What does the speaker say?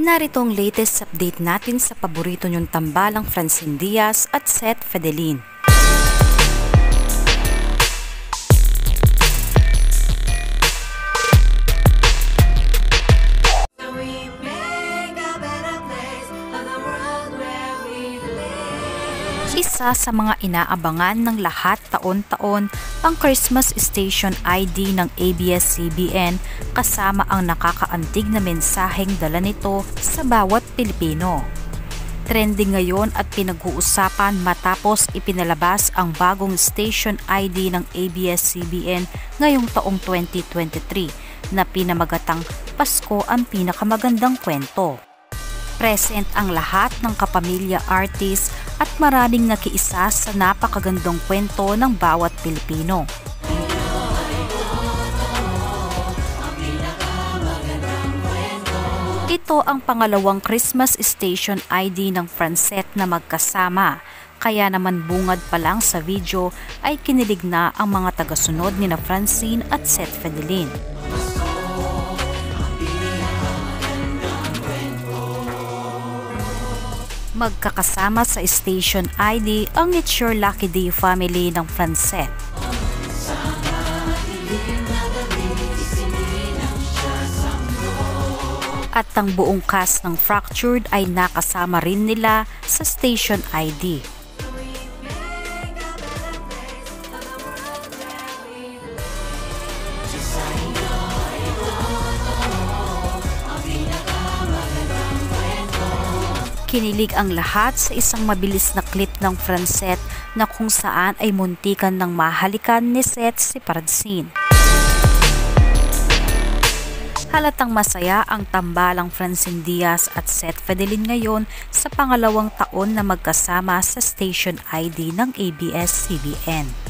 Narito ang latest update natin sa paborito niyong tambalang Francine Diaz at Seth Fidelin. Isa sa mga inaabangan ng lahat taon-taon ang Christmas Station ID ng ABS-CBN kasama ang nakakaantig na mensaheng dala nito sa bawat Pilipino. Trending ngayon at pinag-uusapan matapos ipinalabas ang bagong Station ID ng ABS-CBN ngayong taong 2023 na pinamagatang Pasko ang pinakamagandang kwento. Present ang lahat ng kapamilya artist at maraming nakiisa sa napakagandang kwento ng bawat Pilipino. Ito ang pangalawang Christmas Station ID ng Francet na magkasama, kaya naman bungad pa lang sa video ay kinilig na ang mga tagasunod nina Francine at Seth Fidelin. Magkakasama sa Station ID ang It's Your Lucky Day family ng Francet. At ang buong cast ng Fractured ay nakasama rin nila sa Station ID. Kinilig ang lahat sa isang mabilis na clip ng Francet na kung saan ay muntikan ng mahalikan ni Seth si Francine. Halatang masaya ang tambalang Francine Diaz at Seth Fidelin ngayon sa pangalawang taon na magkasama sa Station ID ng ABS-CBN.